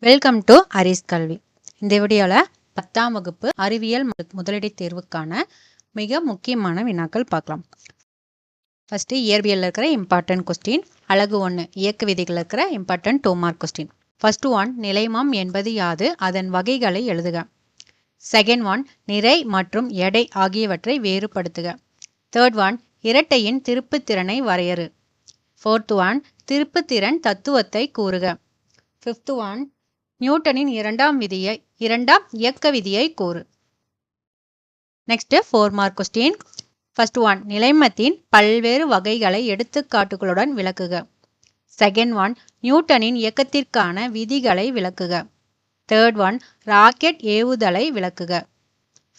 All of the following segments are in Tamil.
வெல்கம் டு அரிஸ் கல்வி. இந்த வீடியோவில் 10ஆம் வகுப்பு அறிவியல் முதலடி தேர்வுக்கான மிக முக்கியமான வினாக்கள் பார்க்கலாம். ஃபர்ஸ்ட் இயற்பியலில் இருக்கிற இம்பார்ட்டன்ட் கொஸ்டின். அழகு 1 இயக்க விதிகள் இருக்கிற important 2 mark question. First one நிலைமம் என்பது யாது, அதன் வகைகளை எழுதுக. செகண்ட் ஒன் நிறை மற்றும் எடை ஆகியவற்றை வேறுபடுத்துக. தேர்ட் ஒன் இரட்டையின் திருப்புத்திறனை வரையறு. ஃபோர்த் ஒன் திருப்புத்திறன் தத்துவத்தை கூறுக. ஃபிஃப்த் ஒன் நியூட்டனின் இரண்டாம் இயக்க விதியை கூறு. Next 4 mark question. First one நிலைமத்தின் பல்வேறு வகைகளை எடுத்துக்காட்டுகளுடன் விளக்குக. செகண்ட் ஒன் நியூட்டனின் இயக்கத்திற்கான விதிகளை விளக்குக. தேர்ட் ஒன் ராக்கெட் ஏவுதலை விளக்குக.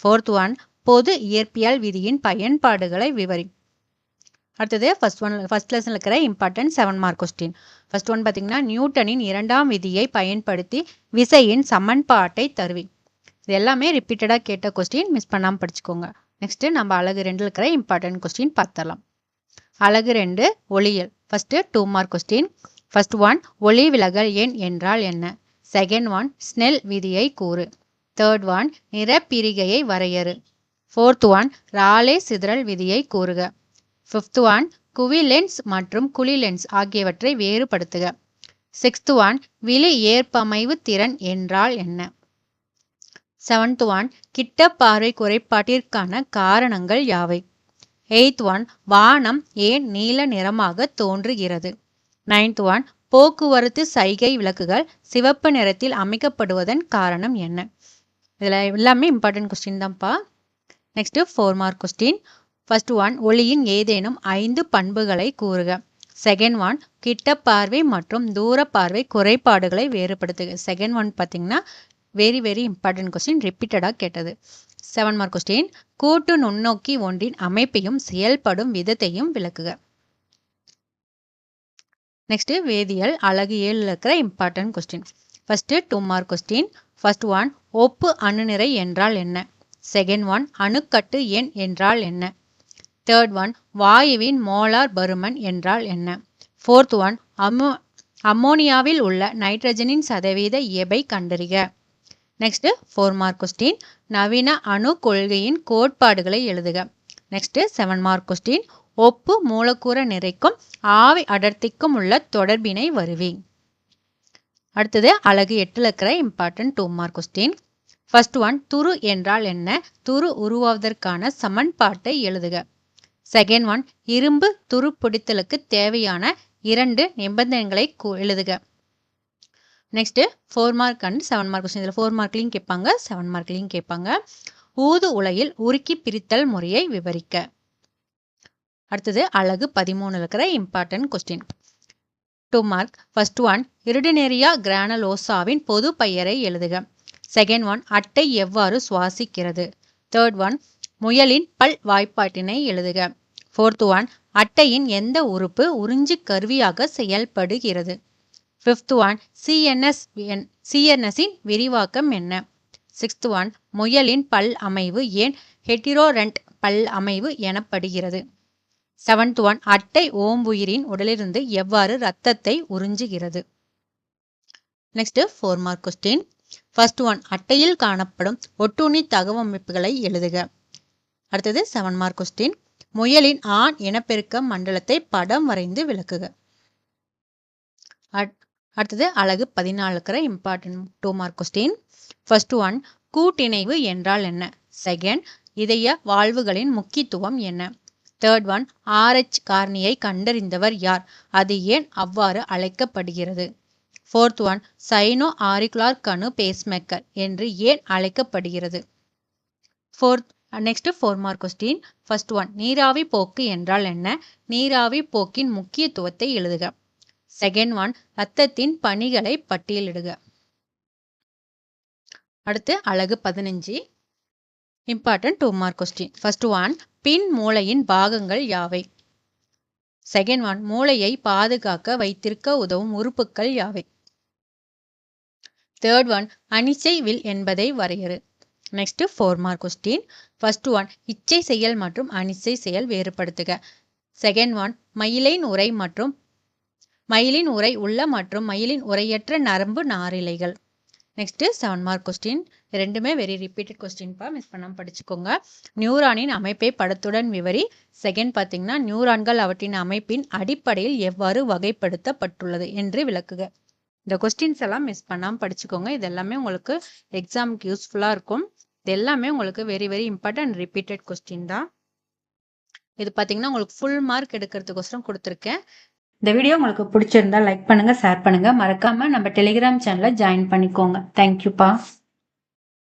ஃபோர்த் ஒன் பொது இயற்பியல் விதியின் பயன்பாடுகளை விவரி. அடுத்தது ஃபர்ஸ்ட் லெசன்ல இருக்கிற important 7 mark question. First one பார்த்தீங்கன்னா நியூட்டனின் இரண்டாம் விதியை பயன்படுத்தி விசையின் சமன்பாட்டை தருவி. இது எல்லாமே ரிப்பீட்டடாக கேட்ட கொஸ்டின், மிஸ் பண்ணாமல் படிச்சுக்கோங்க. நெக்ஸ்ட் நம்ம அழகு 2 இருக்கிற இம்பார்ட்டன்ட் கொஸ்டின் பார்த்தலாம். அழகு 2 ஒளியியல். First 2 mark question. First one ஒளி விலகல் எண் என்றால் என்ன. செகண்ட் ஒன் ஸ்னெல் விதியை கூறு. தேர்ட் ஒன் நிறப்பிரிகையை வரையறு. ஃபோர்த் ஒன் ராலே சிதறல் விதியை கூறுக. ஃபிஃப்த் ஒன் குவி லென்ஸ் மற்றும் குழி லென்ஸ் ஆகியவற்றை வேறுபடுத்துக. சிக்ஸ்த் ஒன் விழி ஏற்பமைவு திறன் என்றால் என்ன. செவன்த் ஒன் கிட்ட பார்வை குறைபாட்டிற்கான காரணங்கள் யாவை. எய்த் ஒன் வானம் ஏன் நீல நிறமாக தோன்றுகிறது. நைன்த் ஒன் போக்குவரத்து சைகை விளக்குகள் சிவப்பு நிறத்தில் அமைக்கப்படுவதன் காரணம் என்ன. இதில் எல்லாமே இம்பார்ட்டன்ட் கொஸ்டின் தான்ப்பா. Next 4 mark question. First one ஒளியின் ஏதேனும் 5 பண்புகளை கூறுக. செகண்ட் ஒன் கிட்ட பார்வை மற்றும் தூர பார்வை குறைபாடுகளை வேறுபடுத்துக. செகண்ட் ஒன் பார்த்தீங்கன்னா வெரி இம்பார்ட்டன்ட் கொஸ்டின், ரிப்பீட்டடாக கேட்டது. 7 மார்க் கொஸ்டின். கூட்டு நுண்ணோக்கி ஒன்றின் அமைப்பையும் செயல்படும் விதத்தையும் விளக்குக. நெக்ஸ்ட் வேதியியல் அழகு 7 இருக்கிற important question. First 2 mark question. First one ஒப்பு அணுநிறை என்றால் என்ன. செகண்ட் ஒன் அணுக்கட்டு எண் என்றால் என்ன. தேர்ட் ஒன் வாயுவின் மோலார் பருமன் என்றால் என்ன. ஃபோர்த் ஒன் அம்மோனியாவில் உள்ள நைட்ரஜனின் சதவீத எபை கண்டறிக. Next 4 mark question. நவீன அணு கொள்கையின் கோட்பாடுகளை எழுதுக. Next 7 mark question. ஒப்பு மூலக்கூறு நிறைக்கும் ஆவி அடர்த்திக்கும் உள்ள தொடர்பினை வருவி. அடுத்தது அழகு 8 இருக்கிற important 2 mark question. First one துரு என்றால் என்ன, துரு உருவாவதற்கான சமன்பாட்டை எழுதுக. செகண்ட் ஒன் இரும்பு துரு பிடித்தலுக்கு தேவையான 2 நிபந்தனைகளை எழுதுக. Next 4 mark and 7 mark question. இதில் 4 மார்க்லையும் கேட்பாங்க, 7 மார்க்லையும் கேட்பாங்க. ஊது உலையில் உருக்கி பிரித்தல் முறையை விவரிக்க. அடுத்தது அழகு 13 இருக்கிற important question 2 mark. First one Hirudinaria கிரானலோசாவின் பொது பெயரை எழுதுக. செகண்ட் ஒன் அட்டை எவ்வாறு சுவாசிக்கிறது. தேர்ட் ஒன் முயலின் பல் வாய்ப்பாட்டினை எழுதுக. ஃபோர்த் ஒன் அட்டையின் எந்த உறுப்பு உறிஞ்சி கருவியாக செயல்படுகிறது. ஃபிஃப்த் ஒன் சிஎன்எஸின் விரிவாக்கம் என்ன. சிக்ஸ்த் ஒன் முயலின் பல் அமைவு ஏன் ஹெட்டிரோரண்ட் பல் அமைவு எனப்படுகிறது. செவன்த் ஒன் அட்டை ஓம்புயிரின் உடலிலிருந்து எவ்வாறு இரத்தத்தை உறிஞ்சுகிறது. Next 4 mark question. First one அட்டையில் காணப்படும் ஒட்டுண்ணி தகவமைப்புகளை எழுதுக. அடுத்தது 7 மார்க் கொஸ்டின். முயலின் ஆண் இனப்பெருக்க மண்டலத்தை படம் வரைந்து விளக்குக. அடுத்தது அழகு 14 இருக்கிற important 2 mark question. First one கூட்டிணைவு என்றால் என்ன. செகண்ட் இதய வாழ்வுகளின் முக்கியத்துவம் என்ன. தேர்ட் ஒன் RH காரணியை கண்டறிந்தவர் யார், அது ஏன் அவ்வாறு அழைக்கப்படுகிறது. ஃபோர்த் ஒன் சைனோ ஆரிகுலார் கணு பேஸ்மேக்கர் என்று ஏன் அழைக்கப்படுகிறது. Next 4 mark question. First one நீராவி போக்கு என்றால் என்ன, நீராவி போக்கின் முக்கியத்துவத்தை எழுதுக. செகண்ட் ஒன் இரத்தத்தின் பணிகளை பட்டியலிடுக. அடுத்து அழகு 15 important 2 mark question. First one பின் மூளையின் பாகங்கள் யாவை. செகண்ட் ஒன் மூளையை பாதுகாக்க வைத்திருக்க உதவும் உறுப்புகள் யாவை. தேர்ட் ஒன் அனிச்சை வில் என்பதை வரையறு. Next 4 mark question. First one இச்சை செயல் மற்றும் அனிச்சை செயல் வேறுபடுத்துக. செகண்ட் ஒன் மயிலின் உரை உள்ள மற்றும் மயிலின் உரையற்ற நரம்பு நாரிழைகள். Next 7 mark question. ரெண்டுமே வெரி ரிப்பீட்டட் கொஸ்டின்ப்பா, மிஸ் பண்ணாம படிச்சுக்கோங்க. நியூரானின் அமைப்பை படத்துடன் விவரி. செகண்ட் பார்த்தீங்கன்னா நியூரான்கள் அவற்றின் அமைப்பின் அடிப்படையில் எவ்வாறு வகைப்படுத்தப்பட்டுள்ளது என்று விளக்குக. இந்த கொஸ்டின்ஸ் எல்லாம் மிஸ் பண்ணாம படிச்சுக்கோங்க. இது எல்லாமே உங்களுக்கு எக்ஸாமுக்கு யூஸ்ஃபுல்லாக இருக்கும். இது எல்லாமே உங்களுக்கு very very important repeated question தான். இது பார்த்தீங்கன்னா உங்களுக்கு ஃபுல் மார்க் எடுக்கிறதுக்கோசரம் கொடுத்துருக்கேன். இந்த வீடியோ உங்களுக்கு பிடிச்சிருந்தா லைக் பண்ணுங்க, ஷேர் பண்ணுங்க. மறக்காம நம்ம டெலிகிராம் சேனலை ஜாயின் பண்ணிக்கோங்க. தேங்க்யூப்பா.